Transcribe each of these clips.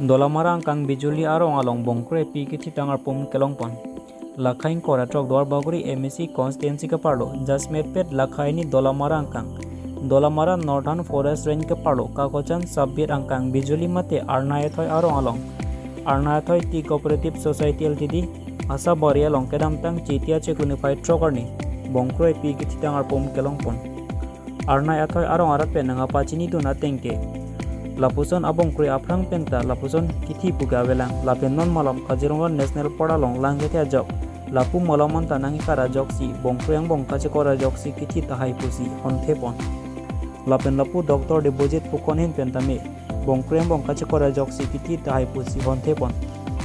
Dolamara angkang bijuli arong along Bongkrui pi Kithi Tang Arpum Kelong pon. Lakhain kora trok dor baguri MEC constituency ka parlo jasmet pet lakhaini Dolamara angkang. Dolamara Northern Forest Range ka parlo kakochan sabbir angkang bijuli mate arnayathoi arong along. Arnayathoi Tea Cooperative Society Ltd Ahavar along kedam tang chitia che unified trokarni Bongkrui pi Kithi Tang Arpum Kelong pon. Arnayathoi arong arape nanga pachini tu na tengke. Lapuson Bongkrui aprang penta lapuson Kithi puga velang lapen non malam Kajirongon National Poralong langgetia jok lapu malamon tanangi kara joksi Bongkrui ang bong kache kora joksi Kithi tahai pusi honte pon lapen lapu Dr. Deposit pukonin pentame Bongkrui ang bong kache kora joksi Kithi tahai pusi honte pon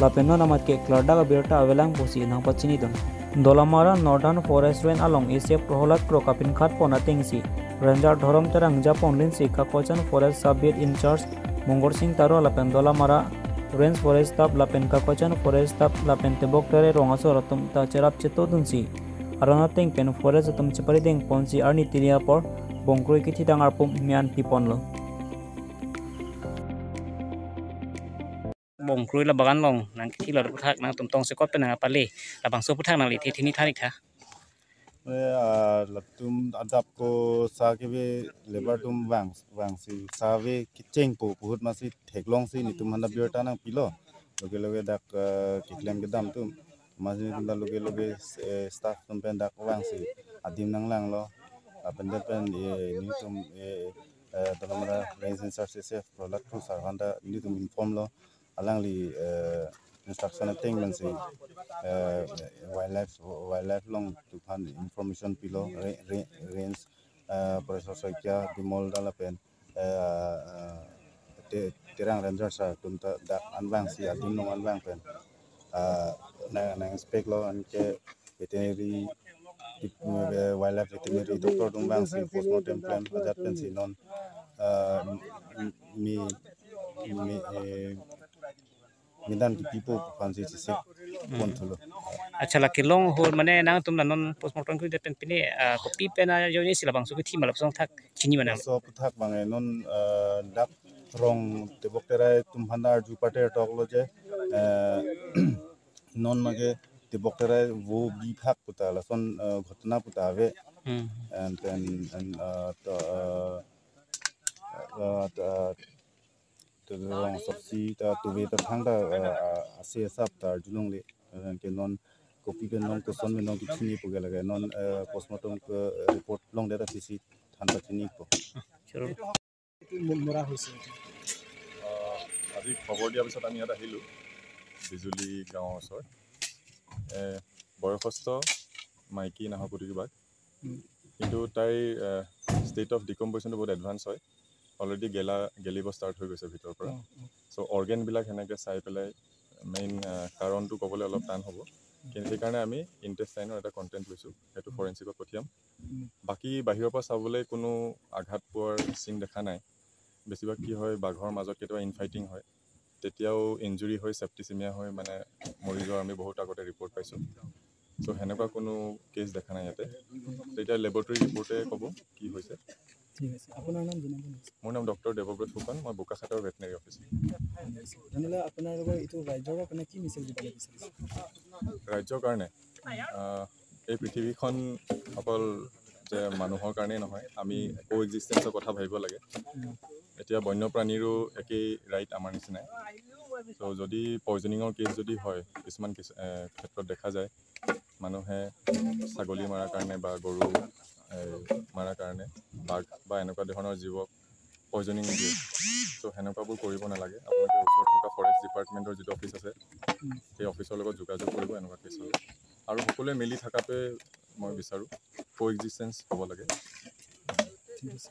lapen non amat ke klarda ga berta avelang pusi nang pachini don Dolamara Northern Forest Range along isep proholat krokapin khat pona tengsi Ranger Dhorom terang Japon Linsi Kakochan Forest Subject in Charge Mongor Singh Taro Lapen Dolamara Range Forest Staff Lapen Kakochan Forest Staff Lapen Tebok Tere Rongaso Ratum Ta Cherap Cheto Dunsi Arana Teng Pen Forest Atum Chepari Deng Ponsi Arni Tiria Por Bongkrui Kithi Tang Arpum Mian Piponlo Bongkrui la bagan long nang Kithi la puthak nang tumtong sekot pe nang apale la bangso puthak nang li thini tharik tha tum adap ko sa ke be lebar tum wang si sa ve kicheng po बहुत मासी थेकलोंग si ni tum handa biota nang pilo loge dak kiklem ke dam tum मासी tum da loge staff tum pen dak wang si adim nang lang lo apende pen ni tum Dolamara range and search se product to sa handa ni tum inform lo alang li instruction thing man si wildlife long to find information below range professor Soikya dimol dala pen terang ranger sa tumta dak anbang si adim nong anbang pen na inspect lo an ke veterinary wildlife veterinary doctor dumbang si postmortem plan hajar pen si non midan ki pipo fansi se kontulo acha la Kelong hor mane nang tum non postmortem ku de pen pine copy pena joni sila bangso Kithi malap song thak chini mana so puthak bangai non dak rong tebok terai tum handar ju pate toklo je non mage tebok terai wo bi thak putala son ghotna putave and then the wrong subsi to be the thangda ase sap tar julung le ke non copy ke non ko son me non kichini puge lage non postmortem report long data pc thanda chini ko mora hoise আজি খবৰ দিয়া পিছত আমি ইয়াত আহিলো বিজুলী গাঁৱৰ ওচৰত বয়সস্থ মাইকী নাহপুতি বাঘ কিন্তু তাই ষ্টেট অফ ডিকম্পোজিশ্যনটো বহুত এডভান্স হয় অলৰেডি গেলিব ষ্টাৰ্ট হৈ গৈছে ভিতৰৰ পৰা চ' অৰ্গেনবিলাক সেনেকৈ চাই পেলাই মেইন কাৰণটো ক'বলৈ অলপ টান হ'ব কিন্তু সেইকাৰণে আমি ইণ্টেষ্টাইনৰ এটা কণ্টেণ্ট লৈছোঁ সেইটো ফৰেঞ্চিকত পঠিয়াম বাকী বাহিৰৰ পৰা চাবলৈ কোনো আঘাত পোৱাৰ চিন দেখা নাই বেছিভাগ কি হয় বাঘৰ মাজত কেতিয়াবা ইনফাইটিং হয় তেতিয়াও ইঞ্জুৰি হৈ চেপ্টিচিমিয়া হৈ মানে মৰি যোৱা আমি বহুত আগতে ৰিপৰ্ট পাইছোঁ চ' সেনেকুৱা কোনো কেছ দেখা নাই ইয়াতে তেতিয়া লেবৰেটৰী ৰিপৰ্টে ক'ব কি হৈছে ঠিক আছে আপোনাৰ নাম জনাব মোৰ নাম ডক্টৰ দেৱব্ৰত ফুকন মই বোকাখাটৰ ভেটেনেৰী অফিচাৰ তেনেহ'লে আপোনালোকৰ এইটো ৰাজ্যৰ কাৰণে কি মেছেজ দিবলৈ বিচাৰিছে ৰাজ্যৰ কাৰণে এই পৃথিৱীখন অকল যে মানুহৰ কাৰণেই নহয় আমি কো এক্সিষ্টেঞ্চৰ কথা ভাবিব লাগে এতিয়া বন্যপ্ৰাণীৰো একেই ৰাইট আমাৰ নিচিনাই ত' যদি পয়জনিঙৰ কেছ যদি হয় কিছুমান ক্ষেত্ৰত দেখা যায় মানুহে ছাগলী মৰাৰ কাৰণে বা গৰু মাৰাৰ কাৰণে বাঘ বা এনেকুৱা ধৰণৰ জীৱক পয়জনিং দিয়ে ত' সেনেকুৱাবোৰ কৰিব নালাগে আপোনালোকে ওচৰত থকা ফৰেষ্ট ডিপাৰ্টমেণ্টৰ যিটো অফিচ আছে সেই অফিচৰ লগত যোগাযোগ কৰিব এনেকুৱা কেছ হ'লে আৰু সকলোৱে মিলি থকাটোৱে মই বিচাৰোঁ কো এক্সিষ্টেঞ্চ হ'ব লাগে ঠিক আছে